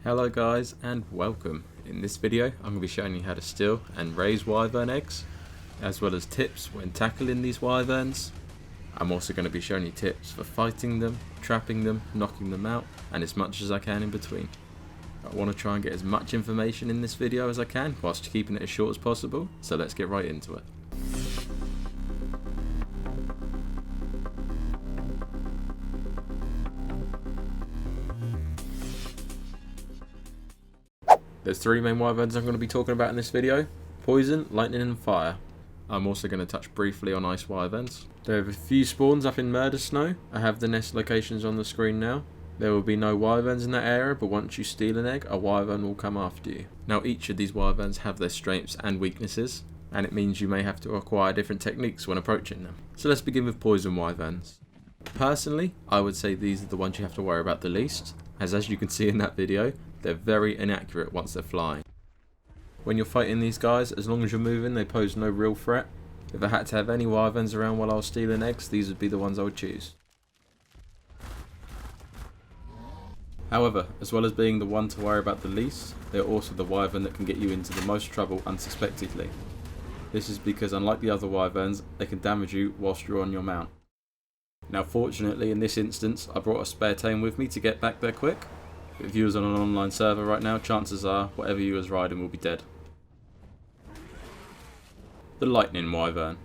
Hello guys and welcome. In this video I'm going to be showing you how to steal and raise wyvern eggs, as well as tips when tackling these wyverns. I'm also going to be showing you tips for fighting them, trapping them, knocking them out, and as much as I can in between. I want to try and get as much information in this video as I can whilst keeping it as short as possible, so let's get right into it. There's three main wyverns I'm going to be talking about in this video: poison, lightning and fire. I'm also going to touch briefly on ice wyverns. There are a few spawns up in Murder Snow. I have the nest locations on the screen now. There will be no wyverns in that area, but once you steal an egg, a wyvern will come after you. Now each of these wyverns have their strengths and weaknesses, and it means you may have to acquire different techniques when approaching them. So let's begin with poison wyverns. Personally, I would say these are the ones you have to worry about the least, as you can see in that video, they're very inaccurate once they're flying. When you're fighting these guys, as long as you're moving, they pose no real threat. If I had to have any wyverns around while I was stealing eggs, these would be the ones I would choose. However, as well as being the one to worry about the least, they're also the wyvern that can get you into the most trouble unsuspectedly. This is because, unlike the other wyverns, they can damage you whilst you're on your mount. Now fortunately, in this instance, I brought a spare tame with me to get back there quick. If you was on an online server right now, chances are whatever you was riding will be dead. The lightning wyvern.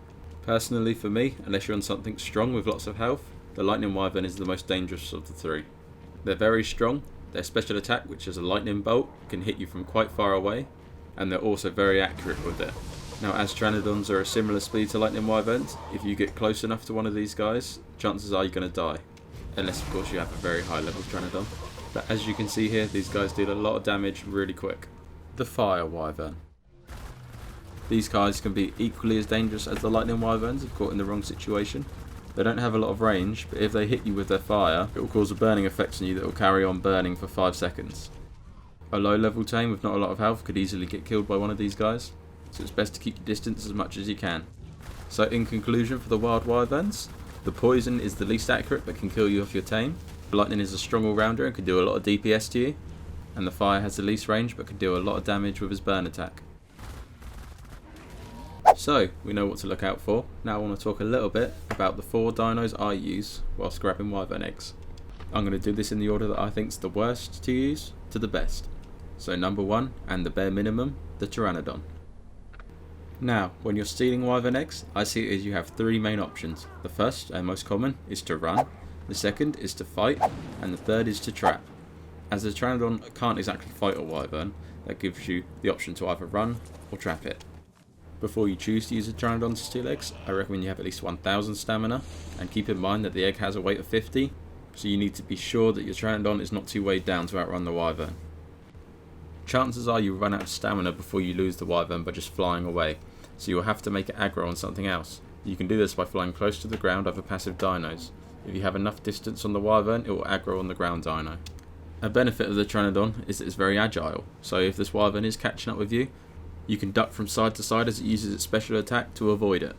Personally for me, unless you're on something strong with lots of health, the lightning wyvern is the most dangerous of the three. They're very strong, their special attack, which is a lightning bolt, can hit you from quite far away, and they're also very accurate with it. Now, as Pteranodons are a similar speed to lightning wyverns, if you get close enough to one of these guys, chances are you're going to die. Unless of course you have a very high level Pteranodon. But as you can see here, these guys deal a lot of damage really quick. The fire wyvern. These guys can be equally as dangerous as the lightning wyverns if caught in the wrong situation. They don't have a lot of range, but if they hit you with their fire, it will cause a burning effect on you that will carry on burning for 5 seconds. A low level tame with not a lot of health could easily get killed by one of these guys, so it's best to keep your distance as much as you can. So in conclusion, for the wild wyverns, the poison is the least accurate but can kill you off your tame. Lightning is a strong all-rounder and can do a lot of DPS to you, and the fire has the least range but can do a lot of damage with his burn attack. So, we know what to look out for. Now I want to talk a little bit about the 4 dinos I use whilst grabbing wyvern eggs. I'm going to do this in the order that I think is the worst to use to the best. So number 1, and the bare minimum, the Pteranodon. Now, when you're stealing wyvern eggs, I see it as you have 3 main options. The first, and most common, is to run. The second is to fight, and the third is to trap. As the Pteranodon can't exactly fight a wyvern, that gives you the option to either run or trap it. Before you choose to use a Pteranodon to steal eggs, I recommend you have at least 1000 stamina, and keep in mind that the egg has a weight of 50, so you need to be sure that your Pteranodon is not too weighed down to outrun the wyvern. Chances are you'll run out of stamina before you lose the wyvern by just flying away, so you'll have to make it aggro on something else. You can do this by flying close to the ground over passive dinos. If you have enough distance on the wyvern, it will aggro on the ground dino. A benefit of the Pteranodon is that it's very agile, so if this wyvern is catching up with you, you can duck from side to side as it uses its special attack to avoid it.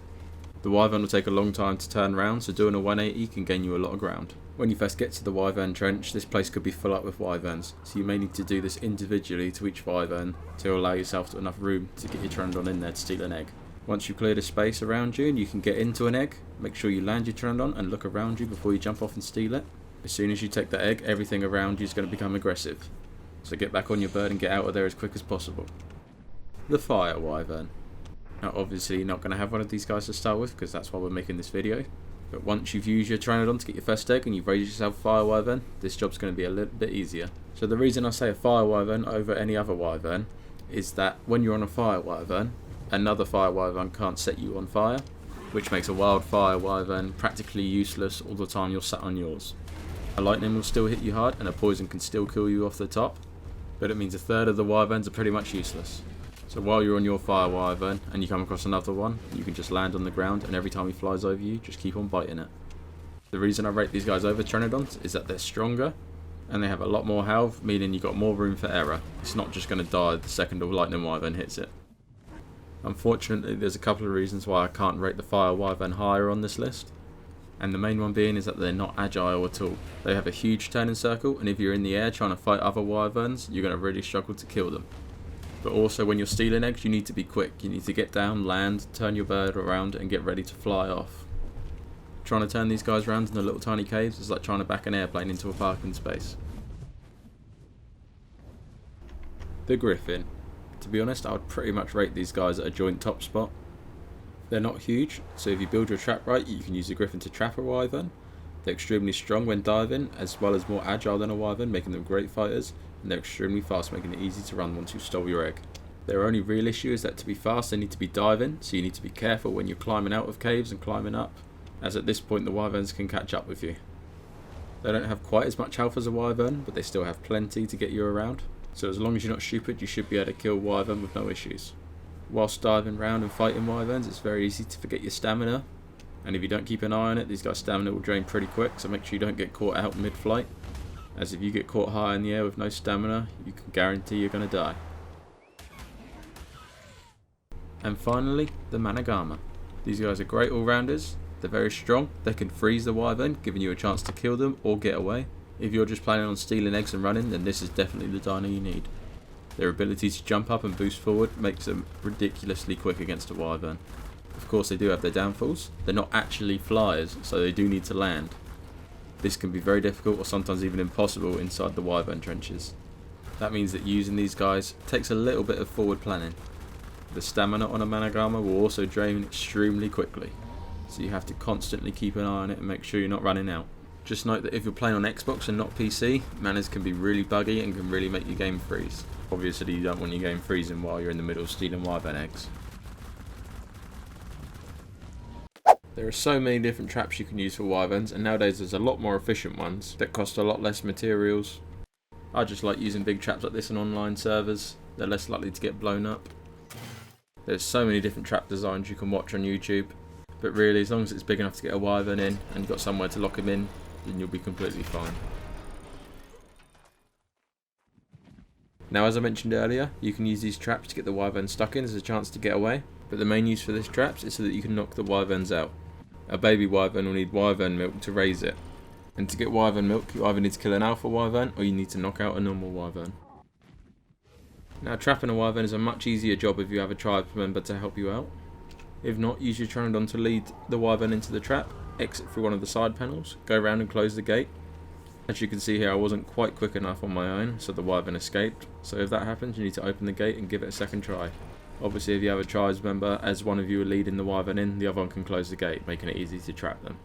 The wyvern will take a long time to turn round, so doing a 180 can gain you a lot of ground. When you first get to the wyvern trench, this place could be full up with wyverns, so you may need to do this individually to each wyvern to allow yourself enough room to get your Pteranodon in there to steal an egg. Once you clear the space around you and you can get into an egg, make sure you land your Pteranodon and look around you before you jump off and steal it. As soon as you take the egg, everything around you is going to become aggressive. So get back on your bird and get out of there as quick as possible. The fire wyvern. Now obviously you're not going to have one of these guys to start with because that's why we're making this video. But once you've used your Pteranodon to get your first egg and you've raised yourself a fire wyvern, this job's going to be a little bit easier. So the reason I say a fire wyvern over any other wyvern is that when you're on a fire wyvern, another fire wyvern can't set you on fire, which makes a wild fire wyvern practically useless all the time you're sat on yours. A lightning will still hit you hard and a poison can still kill you off the top, but it means a third of the wyverns are pretty much useless. So while you're on your fire wyvern and you come across another one, you can just land on the ground and every time he flies over you, just keep on biting it. The reason I rate these guys over Pteranodons is that they're stronger and they have a lot more health, meaning you've got more room for error. It's not just going to die the second a lightning wyvern hits it. Unfortunately, there's a couple of reasons why I can't rate the fire wyvern higher on this list. And the main one being is that they're not agile at all. They have a huge turning circle, and if you're in the air trying to fight other wyverns, you're going to really struggle to kill them. But also when you're stealing eggs, you need to be quick. You need to get down, land, turn your bird around and get ready to fly off. Trying to turn these guys around in the little tiny caves is like trying to back an airplane into a parking space. The Griffin. To be honest, I would pretty much rate these guys at a joint top spot. They're not huge, so if you build your trap right, you can use the Griffin to trap a wyvern. They're extremely strong when diving, as well as more agile than a wyvern, making them great fighters, and they're extremely fast, making it easy to run once you've stole your egg. Their only real issue is that to be fast, they need to be diving, so you need to be careful when you're climbing out of caves and climbing up, as at this point the wyverns can catch up with you. They don't have quite as much health as a wyvern, but they still have plenty to get you around, so as long as you're not stupid, you should be able to kill wyvern with no issues. Whilst diving around and fighting wyverns, it's very easy to forget your stamina, and if you don't keep an eye on it, these guys' stamina will drain pretty quick, so make sure you don't get caught out mid-flight, as if you get caught high in the air with no stamina, you can guarantee you're going to die. And finally, the Managama. These guys are great all-rounders, they're very strong, they can freeze the wyvern, giving you a chance to kill them or get away. If you're just planning on stealing eggs and running, then this is definitely the dino you need. Their ability to jump up and boost forward makes them ridiculously quick against a wyvern. Of course they do have their downfalls, they're not actually flyers, so they do need to land. This can be very difficult or sometimes even impossible inside the wyvern trenches. That means that using these guys takes a little bit of forward planning. The stamina on a Managama will also drain extremely quickly, so you have to constantly keep an eye on it and make sure you're not running out. Just note that if you're playing on Xbox and not PC, manas can be really buggy and can really make your game freeze. Obviously you don't want your game freezing while you're in the middle of stealing wyvern eggs. There are so many different traps you can use for wyverns, and nowadays there's a lot more efficient ones that cost a lot less materials. I just like using big traps like this on online servers, they're less likely to get blown up. There's so many different trap designs you can watch on YouTube, but really as long as it's big enough to get a wyvern in and you've got somewhere to lock him in, then you'll be completely fine. Now as I mentioned earlier, you can use these traps to get the wyvern stuck in as a chance to get away, but the main use for this traps is so that you can knock the wyverns out. A baby wyvern will need wyvern milk to raise it, and to get wyvern milk you either need to kill an alpha wyvern or you need to knock out a normal wyvern. Now trapping a wyvern is a much easier job if you have a tribe member to help you out. If not, use your Trandon to lead the wyvern into the trap, exit through one of the side panels, go around and close the gate. As you can see here, I wasn't quite quick enough on my own, so the wyvern escaped, so if that happens you need to open the gate and give it a second try. Obviously if you have a tribes member, as one of you are leading the wyvern in, the other one can close the gate, making it easy to trap them.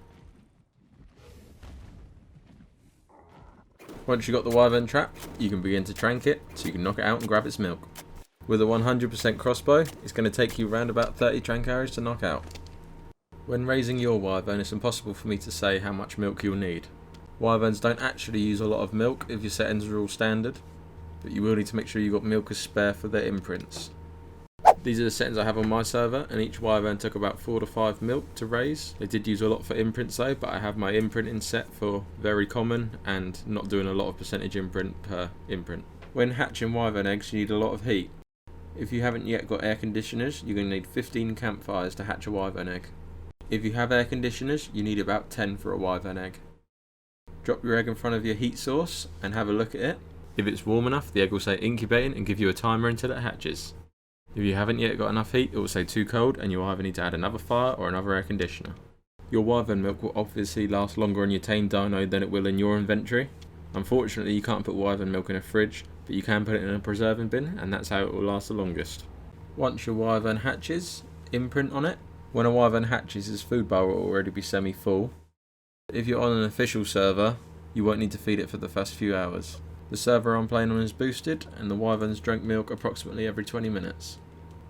Once you've got the wyvern trapped, you can begin to trank it, so you can knock it out and grab its milk. With a 100% crossbow, it's going to take you around about 30 trank arrows to knock out. When raising your wyvern, it's impossible for me to say how much milk you'll need. Wyverns don't actually use a lot of milk if your settings are all standard, but you will need to make sure you've got milk as spare for their imprints. These are the settings I have on my server, and each wyvern took about 4 to 5 milk to raise. They did use a lot for imprints though, but I have my imprinting set for very common and not doing a lot of percentage imprint per imprint. When hatching wyvern eggs you need a lot of heat. If you haven't yet got air conditioners, you're going to need 15 campfires to hatch a wyvern egg. If you have air conditioners, you need about 10 for a wyvern egg. Drop your egg in front of your heat source and have a look at it. If it's warm enough, the egg will say incubating and give you a timer until it hatches. If you haven't yet got enough heat, it will say too cold and you'll either need to add another fire or another air conditioner. Your wyvern milk will obviously last longer on your tame dino than it will in your inventory. Unfortunately you can't put wyvern milk in a fridge, but you can put it in a preserving bin and that's how it will last the longest. Once your wyvern hatches, imprint on it. When a wyvern hatches, his food bar will already be semi-full. If you're on an official server, you won't need to feed it for the first few hours. The server I'm playing on is boosted and the wyverns drink milk approximately every 20 minutes.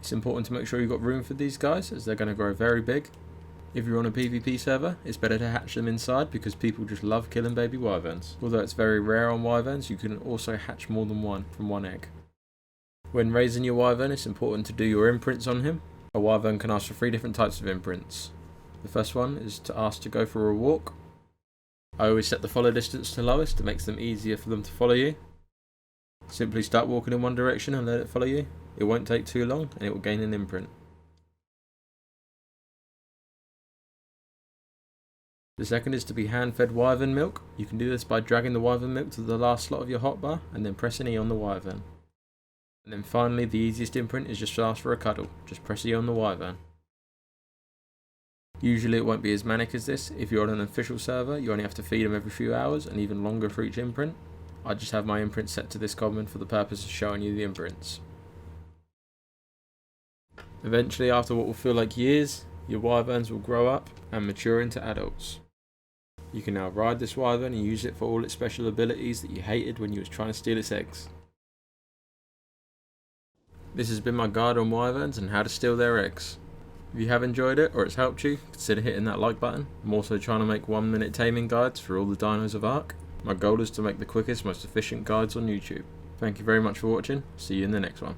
It's important to make sure you've got room for these guys as they're going to grow very big. If you're on a PvP server, it's better to hatch them inside because people just love killing baby wyverns. Although it's very rare on wyverns, you can also hatch more than one from one egg. When raising your wyvern, it's important to do your imprints on him. A wyvern can ask for 3 different types of imprints. The first one is to ask to go for a walk. I always set the follow distance to lowest, it makes them easier for them to follow you. Simply start walking in one direction and let it follow you. It won't take too long and it will gain an imprint. The second is to be hand-fed Wyvern milk. You can do this by dragging the Wyvern milk to the last slot of your hotbar and then pressing E on the Wyvern. And then finally, the easiest imprint is just to ask for a cuddle. Just press E on the Wyvern. Usually it won't be as manic as this. If you're on an official server, you only have to feed them every few hours and even longer for each imprint. I just have my imprint set to this common for the purpose of showing you the imprints. Eventually, after what will feel like years, your Wyverns will grow up and mature into adults. You can now ride this Wyvern and use it for all its special abilities that you hated when you was trying to steal its eggs. This has been my guide on Wyverns and how to steal their eggs. If you have enjoyed it or it's helped you, consider hitting that like button. I'm also trying to make 1-minute taming guides for all the dinos of WHICK. My goal is to make the quickest, most efficient guides on YouTube. Thank you very much for watching. See you in the next one.